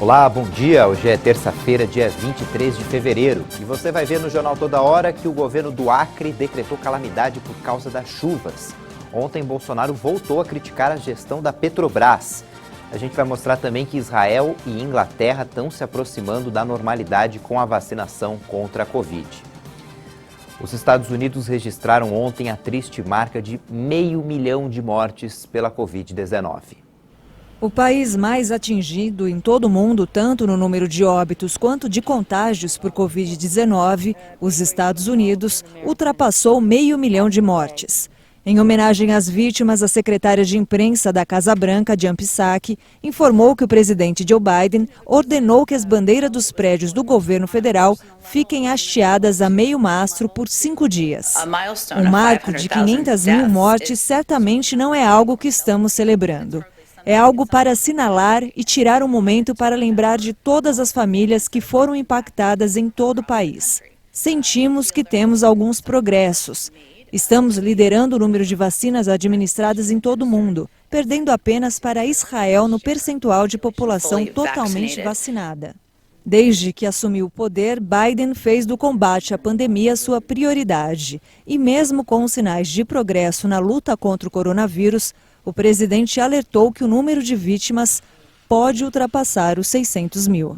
Olá, bom dia. Hoje é terça-feira, dia 23 de fevereiro. E você vai ver no Jornal Toda Hora que o governo do Acre decretou calamidade por causa das chuvas. Ontem, Bolsonaro voltou a criticar a gestão da Petrobras. A gente vai mostrar também que Israel e Inglaterra estão se aproximando da normalidade com a vacinação contra a Covid. Os Estados Unidos registraram ontem a triste marca de 500 mil de mortes pela Covid-19. O país mais atingido em todo o mundo, tanto no número de óbitos quanto de contágios por Covid-19, os Estados Unidos, ultrapassou 500 mil de mortes. Em homenagem às vítimas, a secretária de imprensa da Casa Branca, Jen Psaki, informou que o presidente Joe Biden ordenou que as bandeiras dos prédios do governo federal fiquem hasteadas a meio mastro por 5 dias. Um marco de 500 mil mortes certamente não é algo que estamos celebrando. É algo para assinalar e tirar um momento para lembrar de todas as famílias que foram impactadas em todo o país. Sentimos que temos alguns progressos. Estamos liderando o número de vacinas administradas em todo o mundo, perdendo apenas para Israel no percentual de população totalmente vacinada. Desde que assumiu o poder, Biden fez do combate à pandemia sua prioridade. E mesmo com sinais de progresso na luta contra o coronavírus, o presidente alertou que o número de vítimas pode ultrapassar os 600 mil.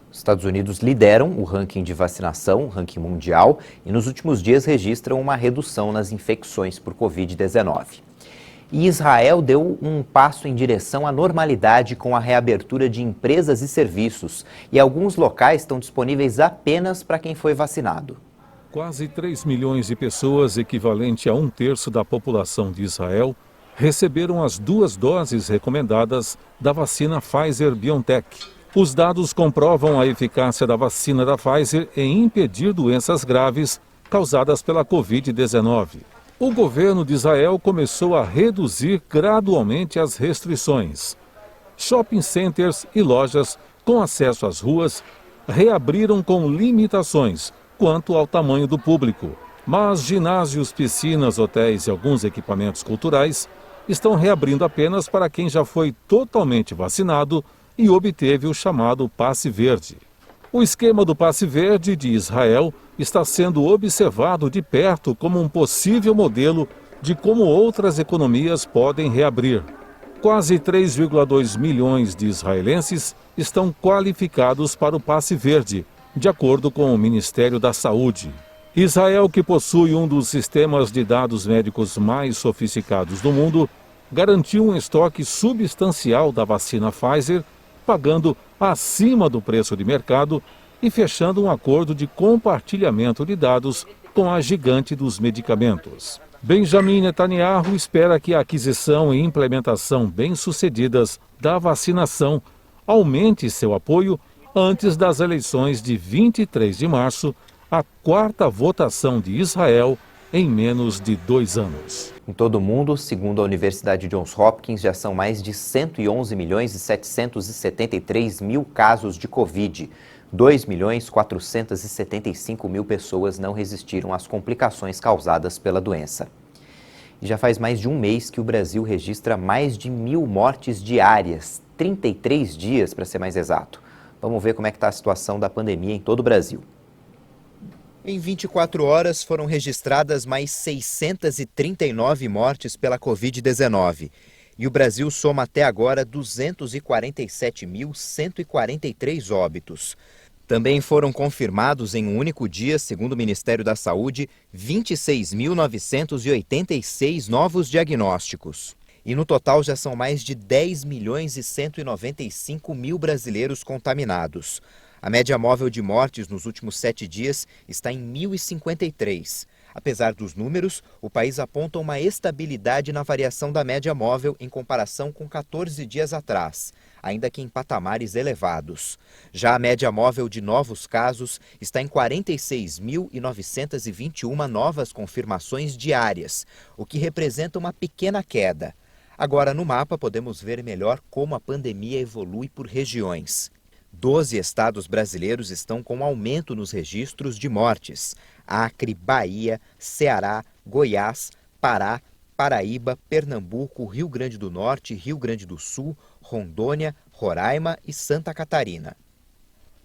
Os Estados Unidos lideram o ranking de vacinação, o ranking mundial, e nos últimos dias registram uma redução nas infecções por Covid-19. E Israel deu um passo em direção à normalidade com a reabertura de empresas e serviços. E alguns locais estão disponíveis apenas para quem foi vacinado. Quase 3 milhões de pessoas, equivalente a 1/3 da população de Israel, receberam as 2 doses recomendadas da vacina Pfizer-BioNTech. Os dados comprovam a eficácia da vacina da Pfizer em impedir doenças graves causadas pela Covid-19. O governo de Israel começou a reduzir gradualmente as restrições. Shopping centers e lojas com acesso às ruas reabriram com limitações quanto ao tamanho do público. Mas ginásios, piscinas, hotéis e alguns equipamentos culturais estão reabrindo apenas para quem já foi totalmente vacinado e obteve o chamado Passe Verde. O esquema do Passe Verde de Israel está sendo observado de perto como um possível modelo de como outras economias podem reabrir. Quase 3,2 milhões de israelenses estão qualificados para o Passe Verde, de acordo com o Ministério da Saúde. Israel, que possui um dos sistemas de dados médicos mais sofisticados do mundo, garantiu um estoque substancial da vacina Pfizer, pagando acima do preço de mercado e fechando um acordo de compartilhamento de dados com a gigante dos medicamentos. Benjamin Netanyahu espera que a aquisição e implementação bem-sucedidas da vacinação aumente seu apoio antes das eleições de 23 de março, a 4ª votação de Israel em menos de 2 anos. Em todo o mundo, segundo a Universidade Johns Hopkins, já são mais de 111 milhões e 773 mil casos de Covid. 2 milhões 475 mil pessoas não resistiram às complicações causadas pela doença. E já faz mais de um mês que o Brasil registra mais de 1.000 mortes diárias, 33 dias para ser mais exato. Vamos ver como é que está a situação da pandemia em todo o Brasil. Em 24 horas foram registradas mais 639 mortes pela Covid-19. E o Brasil soma até agora 247.143 óbitos. Também foram confirmados em um único dia, segundo o Ministério da Saúde, 26.986 novos diagnósticos. E no total já são mais de 10 milhões e 195 mil brasileiros contaminados. A média móvel de mortes nos últimos 7 dias está em 1.053. Apesar dos números, o país aponta uma estabilidade na variação da média móvel em comparação com 14 dias atrás, ainda que em patamares elevados. Já a média móvel de novos casos está em 46.921 novas confirmações diárias, o que representa uma pequena queda. Agora, no mapa, podemos ver melhor como a pandemia evolui por regiões. 12 estados brasileiros estão com aumento nos registros de mortes: Acre, Bahia, Ceará, Goiás, Pará, Paraíba, Pernambuco, Rio Grande do Norte, Rio Grande do Sul, Rondônia, Roraima e Santa Catarina.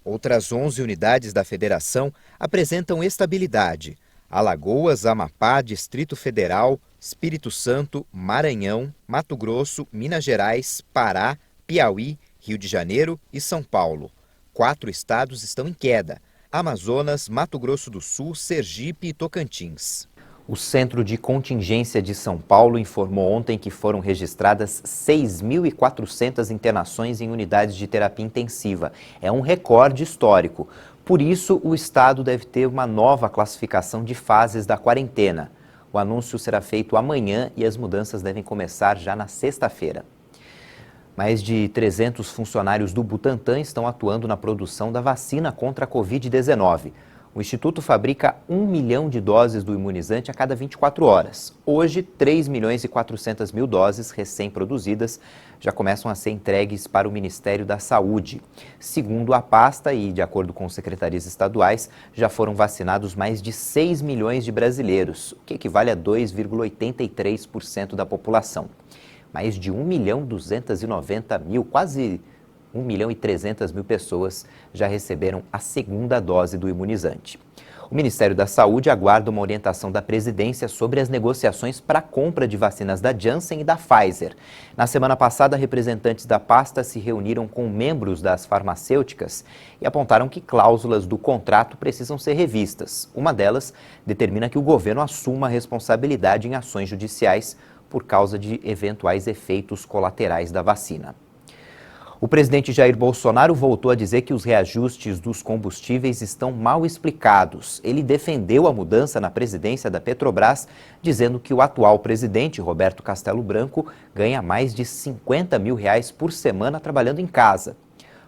Outras 11 unidades da federação apresentam estabilidade. Alagoas, Amapá, Distrito Federal, Espírito Santo, Maranhão, Mato Grosso, Minas Gerais, Pará, Piauí, Rio de Janeiro e São Paulo. 4 estados estão em queda: Amazonas, Mato Grosso do Sul, Sergipe e Tocantins. O Centro de Contingência de São Paulo informou ontem que foram registradas 6.400 internações em unidades de terapia intensiva. É um recorde histórico. Por isso, o estado deve ter uma nova classificação de fases da quarentena. O anúncio será feito amanhã e as mudanças devem começar já na sexta-feira. Mais de 300 funcionários do Butantan estão atuando na produção da vacina contra a Covid-19. O Instituto fabrica 1 milhão de doses do imunizante a cada 24 horas. Hoje, 3.400.000 doses recém-produzidas já começam a ser entregues para o Ministério da Saúde. Segundo a pasta e de acordo com secretarias estaduais, já foram vacinados mais de 6 milhões de brasileiros, o que equivale a 2,83% da população. Mais de 1.290.000, quase 1.300.000 pessoas já receberam a segunda dose do imunizante. O Ministério da Saúde aguarda uma orientação da presidência sobre as negociações para a compra de vacinas da Janssen e da Pfizer. Na semana passada, representantes da pasta se reuniram com membros das farmacêuticas e apontaram que cláusulas do contrato precisam ser revistas. Uma delas determina que o governo assuma a responsabilidade em ações judiciais por causa de eventuais efeitos colaterais da vacina. O presidente Jair Bolsonaro voltou a dizer que os reajustes dos combustíveis estão mal explicados. Ele defendeu a mudança na presidência da Petrobras, dizendo que o atual presidente, Roberto Castelo Branco, ganha mais de R$50 mil por semana trabalhando em casa.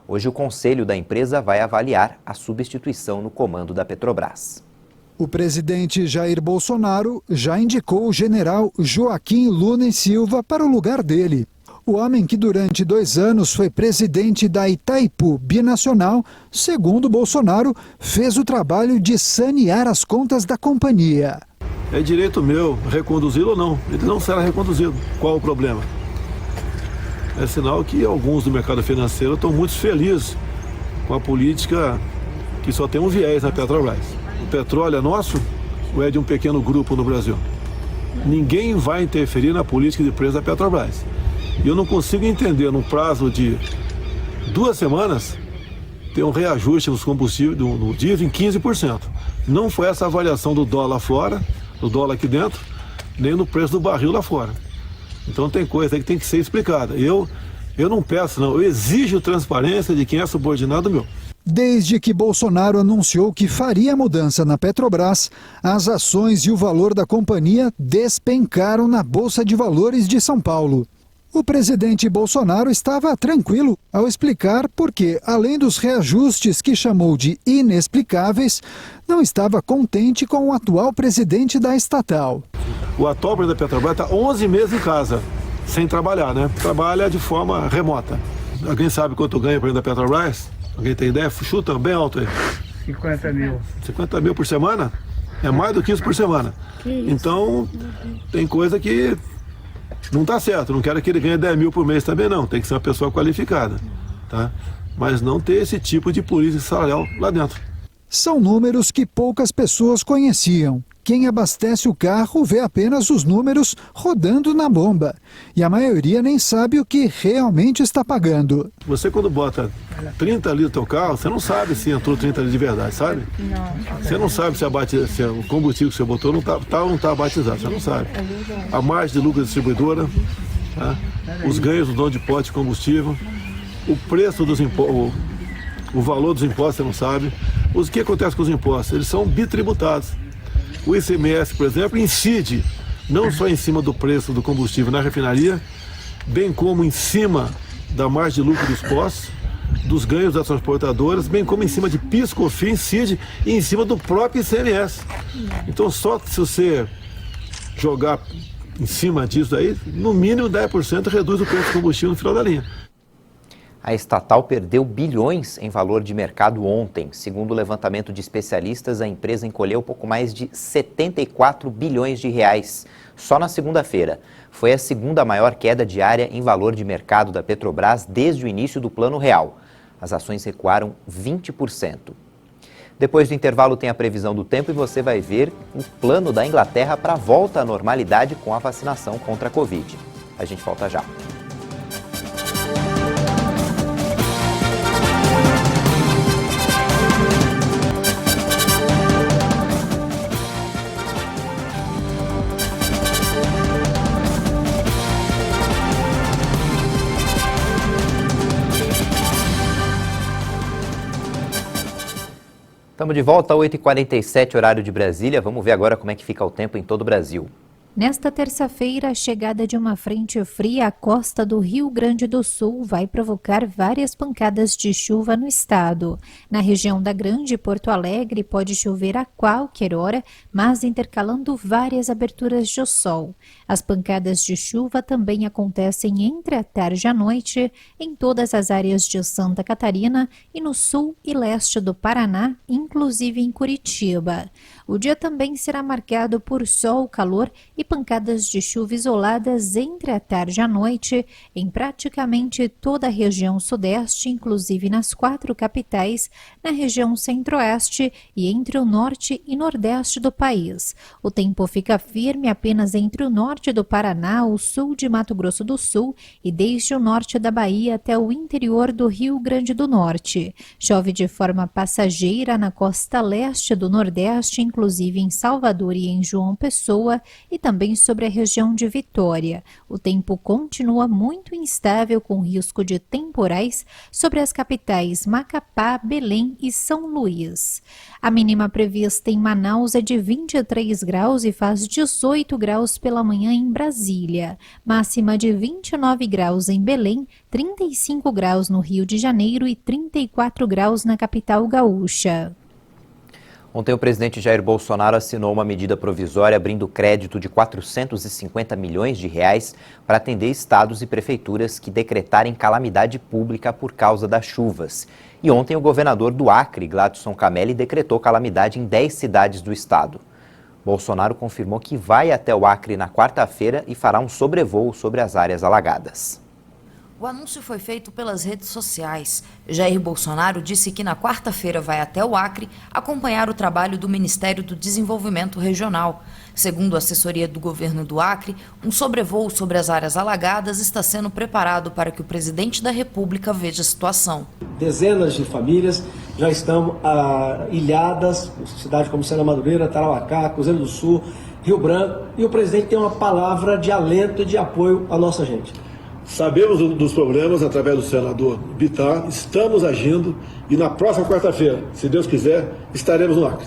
Hoje o conselho da empresa vai avaliar a substituição no comando da Petrobras. O presidente Jair Bolsonaro já indicou o general Joaquim Luna e Silva para o lugar dele. O homem que durante 2 anos foi presidente da Itaipu Binacional, segundo Bolsonaro, fez o trabalho de sanear as contas da companhia. É direito meu reconduzi-lo ou não. Ele não será reconduzido. Qual o problema? É sinal que alguns do mercado financeiro estão muito felizes com a política que só tem um viés na Petrobras. O petróleo é nosso ou é de um pequeno grupo no Brasil? Ninguém vai interferir na política de preço da Petrobras. E eu não consigo entender, num prazo de 2 semanas, ter um reajuste nos combustíveis, no diesel, em 15%. Não foi essa avaliação do dólar fora, do dólar aqui dentro, nem no preço do barril lá fora. Então tem coisa aí que tem que ser explicada. Eu não peço, não. Eu exijo transparência de quem é subordinado meu. Desde que Bolsonaro anunciou que faria a mudança na Petrobras, as ações e o valor da companhia despencaram na Bolsa de Valores de São Paulo. O presidente Bolsonaro estava tranquilo ao explicar porque, além dos reajustes que chamou de inexplicáveis, não estava contente com o atual presidente da estatal. O atual presidente da Petrobras está 11 meses em casa, sem trabalhar, né? Trabalha de forma remota. Alguém sabe quanto ganha o presidente da Petrobras? Alguém tem ideia? Chuta bem alto aí. 50 mil. 50 mil por semana? É mais do que isso por semana. Então, tem coisa que não está certo. Não quero que ele ganhe 10 mil por mês também, não. Tem que ser uma pessoa qualificada, tá? Mas não ter esse tipo de política salarial lá dentro. São números que poucas pessoas conheciam. Quem abastece o carro vê apenas os números rodando na bomba. E a maioria nem sabe o que realmente está pagando. Você quando bota 30 litros no teu carro, você não sabe se entrou 30 litros de verdade, sabe? Não. Você não sabe se o combustível que você botou não está ou não está batizado, você não sabe. A margem de lucro da distribuidora, tá? Os ganhos do dono de pote de combustível, o preço dos impostos, o valor dos impostos você não sabe. O que acontece com os impostos? Eles são bitributados. O ICMS, por exemplo, incide não só em cima do preço do combustível na refinaria, bem como em cima da margem de lucro dos postos, dos ganhos das transportadoras, bem como em cima de PIS, COFINS, incide e em cima do próprio ICMS. Então, só se você jogar em cima disso aí, no mínimo 10% reduz o preço do combustível no final da linha. A estatal perdeu bilhões em valor de mercado ontem. Segundo o levantamento de especialistas, a empresa encolheu pouco mais de 74 bilhões de reais. Só na segunda-feira. Foi a segunda maior queda diária em valor de mercado da Petrobras desde o início do Plano Real. As ações recuaram 20%. Depois do intervalo tem a previsão do tempo e você vai ver o plano da Inglaterra para a volta à normalidade com a vacinação contra a Covid. A gente volta já. Estamos de volta às 8h47, horário de Brasília. Vamos ver agora como é que fica o tempo em todo o Brasil. Nesta terça-feira, a chegada de uma frente fria à costa do Rio Grande do Sul vai provocar várias pancadas de chuva no estado. Na região da Grande Porto Alegre, pode chover a qualquer hora, mas intercalando várias aberturas de sol. As pancadas de chuva também acontecem entre a tarde e a noite em todas as áreas de Santa Catarina e no sul e leste do Paraná, inclusive em Curitiba. O dia também será marcado por sol, calor e pancadas de chuva isoladas entre a tarde e a noite em praticamente toda a região sudeste, inclusive nas 4 capitais, na região centro-oeste e entre o norte e nordeste do país. O tempo fica firme apenas entre o norte do Paraná, o sul de Mato Grosso do Sul e desde o norte da Bahia até o interior do Rio Grande do Norte. Chove de forma passageira na costa leste do Nordeste, inclusive em Salvador e em João Pessoa, e também sobre a região de Vitória. O tempo continua muito instável, com risco de temporais sobre as capitais Macapá, Belém e São Luís. A mínima prevista em Manaus é de 23 graus e faz 18 graus pela manhã em Brasília. Máxima de 29 graus em Belém, 35 graus no Rio de Janeiro e 34 graus na capital gaúcha. Ontem o presidente Jair Bolsonaro assinou uma medida provisória abrindo crédito de 450 milhões de reais para atender estados e prefeituras que decretarem calamidade pública por causa das chuvas. E ontem o governador do Acre, Gladson Camelli, decretou calamidade em 10 cidades do estado. Bolsonaro confirmou que vai até o Acre na quarta-feira e fará um sobrevoo sobre as áreas alagadas. O anúncio foi feito pelas redes sociais. Jair Bolsonaro disse que na quarta-feira vai até o Acre acompanhar o trabalho do Ministério do Desenvolvimento Regional. Segundo a assessoria do governo do Acre, um sobrevoo sobre as áreas alagadas está sendo preparado para que o presidente da República veja a situação. Dezenas de famílias já estão ilhadas, cidades como Serra Madureira, Tarauacá, Cruzeiro do Sul, Rio Branco, e o presidente tem uma palavra de alento e de apoio à nossa gente. Sabemos dos problemas através do senador Bittar, estamos agindo e na próxima quarta-feira, se Deus quiser, estaremos no Acre.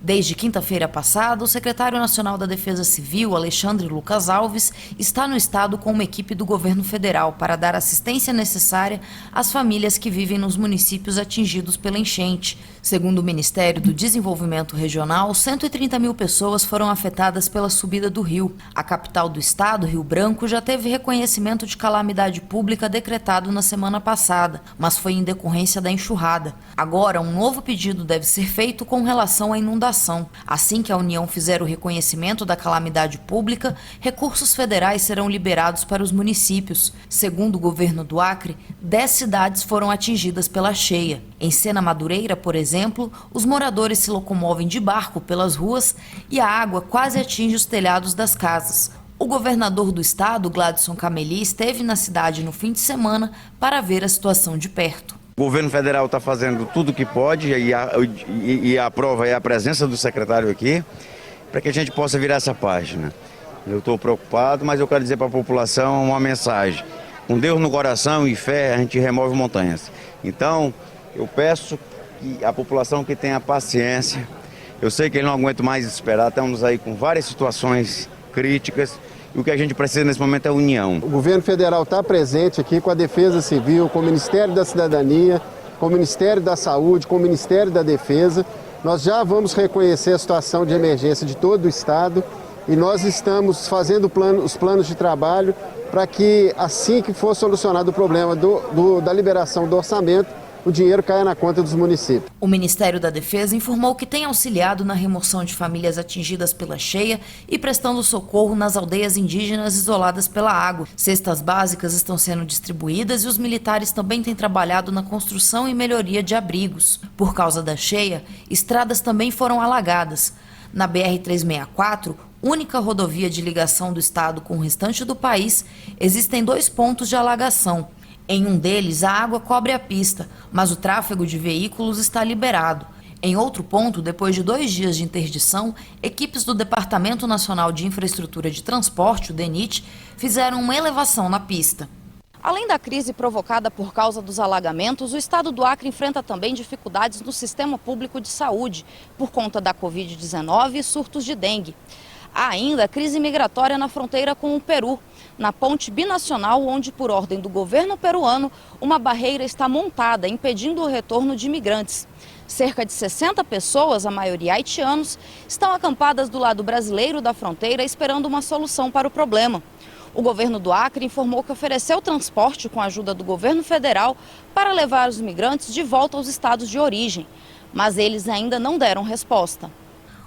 Desde quinta-feira passada, o secretário nacional da Defesa Civil, Alexandre Lucas Alves, está no estado com uma equipe do governo federal para dar assistência necessária às famílias que vivem nos municípios atingidos pela enchente. Segundo o Ministério do Desenvolvimento Regional, 130 mil pessoas foram afetadas pela subida do rio. A capital do estado, Rio Branco, já teve reconhecimento de calamidade pública decretado na semana passada, mas foi em decorrência da enxurrada. Agora, um novo pedido deve ser feito com relação à inundação. Assim que a União fizer o reconhecimento da calamidade pública, recursos federais serão liberados para os municípios. Segundo o governo do Acre, 10 cidades foram atingidas pela cheia. Em Sena Madureira, por exemplo, os moradores se locomovem de barco pelas ruas e a água quase atinge os telhados das casas. O governador do estado, Gladson Camelli, esteve na cidade no fim de semana para ver a situação de perto. O governo federal está fazendo tudo o que pode e a prova é a presença do secretário aqui, para que a gente possa virar essa página. Eu estou preocupado, mas eu quero dizer para a população uma mensagem. Com Deus no coração e fé, a gente remove montanhas. Então, eu peço que a população que tenha paciência, eu sei que ele não aguenta mais esperar, estamos aí com várias situações críticas. E o que a gente precisa nesse momento é união. O governo federal está presente aqui com a Defesa Civil, com o Ministério da Cidadania, com o Ministério da Saúde, com o Ministério da Defesa. Nós já vamos reconhecer a situação de emergência de todo o estado e nós estamos fazendo os planos de trabalho para que assim que for solucionado o problema da liberação do orçamento, o dinheiro caia na conta dos municípios. O Ministério da Defesa informou que tem auxiliado na remoção de famílias atingidas pela cheia e prestando socorro nas aldeias indígenas isoladas pela água. Cestas básicas estão sendo distribuídas e os militares também têm trabalhado na construção e melhoria de abrigos. Por causa da cheia, estradas também foram alagadas. Na BR-364, única rodovia de ligação do estado com o restante do país, existem 2 pontos de alagação. Em um deles, a água cobre a pista, mas o tráfego de veículos está liberado. Em outro ponto, depois de 2 dias de interdição, equipes do Departamento Nacional de Infraestrutura de Transporte, o DENIT, fizeram uma elevação na pista. Além da crise provocada por causa dos alagamentos, o estado do Acre enfrenta também dificuldades no sistema público de saúde, por conta da Covid-19 e surtos de dengue. Há ainda crise migratória na fronteira com o Peru, na ponte binacional, onde, por ordem do governo peruano, uma barreira está montada, impedindo o retorno de imigrantes. Cerca de 60 pessoas, a maioria haitianos, estão acampadas do lado brasileiro da fronteira esperando uma solução para o problema. O governo do Acre informou que ofereceu transporte com a ajuda do governo federal para levar os migrantes de volta aos estados de origem, mas eles ainda não deram resposta.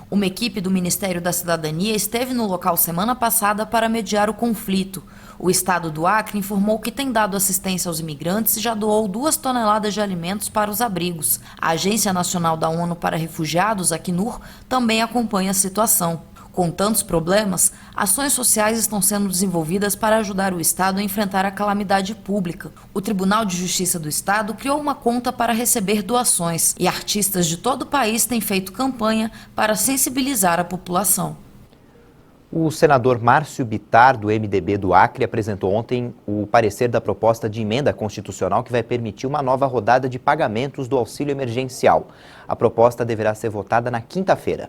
Uma equipe do Ministério da Cidadania esteve no local semana passada para mediar o conflito. O estado do Acre informou que tem dado assistência aos imigrantes e já doou 2 toneladas de alimentos para os abrigos. A Agência Nacional da ONU para Refugiados, Acnur, também acompanha a situação. Com tantos problemas, ações sociais estão sendo desenvolvidas para ajudar o Estado a enfrentar a calamidade pública. O Tribunal de Justiça do Estado criou uma conta para receber doações e artistas de todo o país têm feito campanha para sensibilizar a população. O senador Márcio Bittar, do MDB do Acre, apresentou ontem o parecer da proposta de emenda constitucional que vai permitir uma nova rodada de pagamentos do auxílio emergencial. A proposta deverá ser votada na quinta-feira.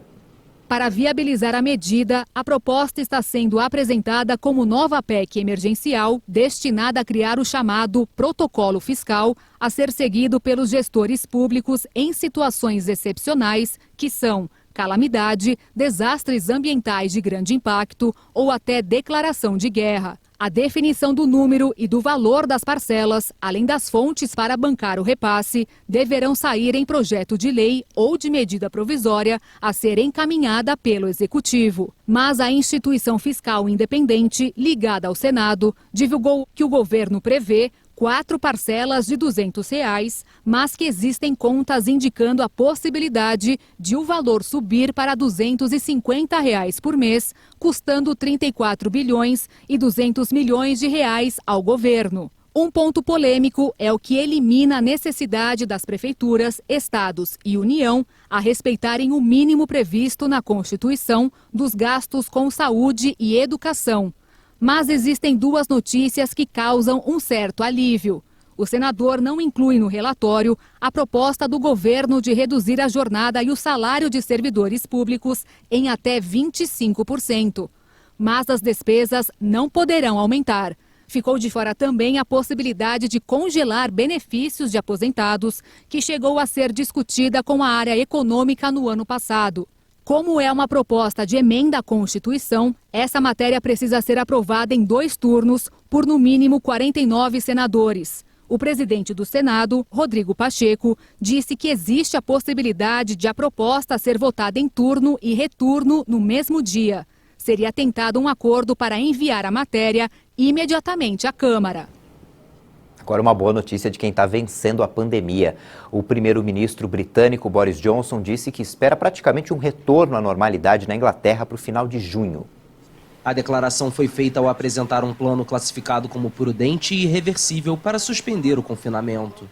Para viabilizar a medida, a proposta está sendo apresentada como nova PEC emergencial destinada a criar o chamado protocolo fiscal a ser seguido pelos gestores públicos em situações excepcionais, que são calamidade, desastres ambientais de grande impacto ou até declaração de guerra. A definição do número e do valor das parcelas, além das fontes para bancar o repasse, deverão sair em projeto de lei ou de medida provisória a ser encaminhada pelo Executivo. Mas a instituição fiscal independente, ligada ao Senado, divulgou que o governo prevê 4 parcelas de R$ 200, mas que existem contas indicando a possibilidade de o valor subir para R$ 250 por mês, custando 34 bilhões e 200 milhões de reais ao governo. Um ponto polêmico é o que elimina a necessidade das prefeituras, estados e União a respeitarem o mínimo previsto na Constituição dos gastos com saúde e educação. Mas existem 2 notícias que causam um certo alívio. O senador não inclui no relatório a proposta do governo de reduzir a jornada e o salário de servidores públicos em até 25%. Mas as despesas não poderão aumentar. Ficou de fora também a possibilidade de congelar benefícios de aposentados, que chegou a ser discutida com a área econômica no ano passado. Como é uma proposta de emenda à Constituição, essa matéria precisa ser aprovada em 2 turnos por no mínimo 49 senadores. O presidente do Senado, Rodrigo Pacheco, disse que existe a possibilidade de a proposta ser votada em turno e retorno no mesmo dia. Seria tentado um acordo para enviar a matéria imediatamente à Câmara. Agora uma boa notícia de quem está vencendo a pandemia. O primeiro-ministro britânico Boris Johnson disse que espera praticamente um retorno à normalidade na Inglaterra para o final de junho. A declaração foi feita ao apresentar um plano classificado como prudente e irreversível para suspender o confinamento.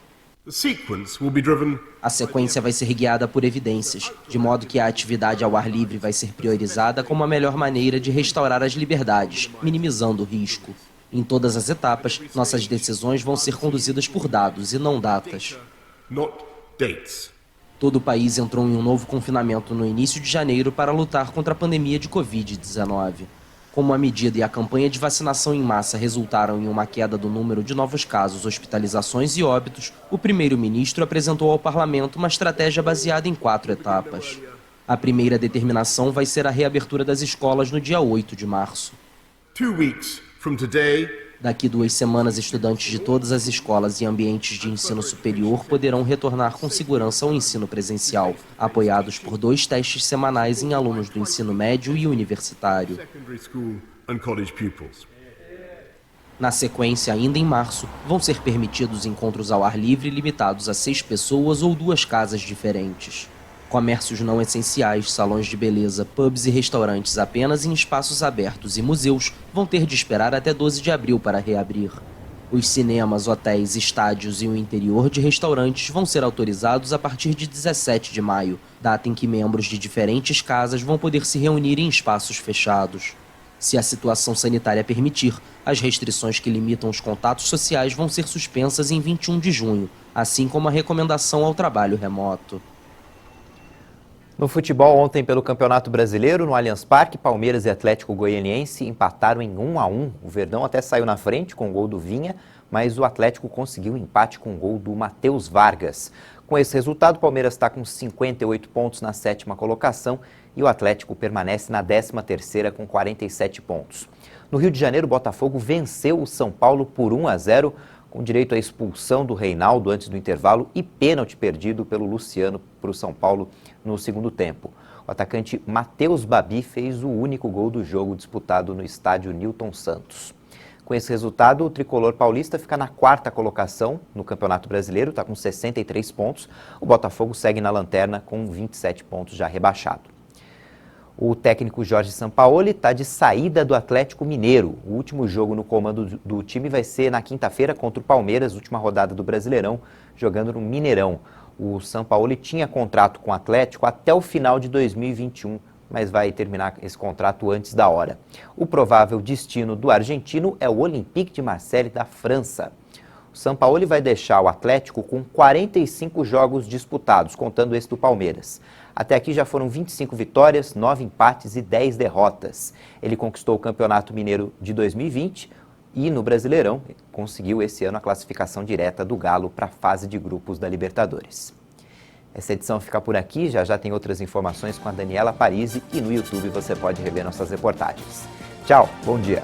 A sequência vai ser guiada por evidências, de modo que a atividade ao ar livre vai ser priorizada como a melhor maneira de restaurar as liberdades, minimizando o risco. Em todas as etapas, nossas decisões vão ser conduzidas por dados e não datas. Todo o país entrou em um novo confinamento no início de janeiro para lutar contra a pandemia de Covid-19. Como a medida e a campanha de vacinação em massa resultaram em uma queda do número de novos casos, hospitalizações e óbitos, o primeiro-ministro apresentou ao parlamento uma estratégia baseada em 4 etapas. A primeira determinação vai ser a reabertura das escolas no dia 8 de março. Daqui 2 semanas, estudantes de todas as escolas e ambientes de ensino superior poderão retornar com segurança ao ensino presencial, apoiados por 2 testes semanais em alunos do ensino médio e universitário. Na sequência, ainda em março, vão ser permitidos encontros ao ar livre limitados a 6 pessoas ou 2 casas diferentes. Comércios não essenciais, salões de beleza, pubs e restaurantes apenas em espaços abertos e museus vão ter de esperar até 12 de abril para reabrir. Os cinemas, hotéis, estádios e o interior de restaurantes vão ser autorizados a partir de 17 de maio, data em que membros de diferentes casas vão poder se reunir em espaços fechados. Se a situação sanitária permitir, as restrições que limitam os contatos sociais vão ser suspensas em 21 de junho, assim como a recomendação ao trabalho remoto. No futebol, ontem pelo Campeonato Brasileiro, no Allianz Parque, Palmeiras e Atlético Goianiense empataram em 1-1. O Verdão até saiu na frente com o gol do Vinha, mas o Atlético conseguiu um empate com o gol do Matheus Vargas. Com esse resultado, o Palmeiras está com 58 pontos na 7ª colocação e o Atlético permanece na 13ª com 47 pontos. No Rio de Janeiro, o Botafogo venceu o São Paulo por 1-0, com direito à expulsão do Reinaldo antes do intervalo e pênalti perdido pelo Luciano para o São Paulo no segundo tempo. O atacante Matheus Babi fez o único gol do jogo disputado no estádio Newton Santos. Com esse resultado, o tricolor paulista fica na 4ª colocação no Campeonato Brasileiro, está com 63 pontos. O Botafogo segue na lanterna com 27 pontos já rebaixado. O técnico Jorge Sampaoli está de saída do Atlético Mineiro. O último jogo no comando do time vai ser na quinta-feira contra o Palmeiras, última rodada do Brasileirão, jogando no Mineirão. O Sampaoli tinha contrato com o Atlético até o final de 2021, mas vai terminar esse contrato antes da hora. O provável destino do argentino é o Olympique de Marseille da França. O Sampaoli vai deixar o Atlético com 45 jogos disputados, contando esse do Palmeiras. Até aqui já foram 25 vitórias, 9 empates e 10 derrotas. Ele conquistou o Campeonato Mineiro de 2020 e no Brasileirão conseguiu esse ano a classificação direta do Galo para a fase de grupos da Libertadores. Essa edição fica por aqui, já tem outras informações com a Daniela Parisi e no YouTube você pode rever nossas reportagens. Tchau, bom dia!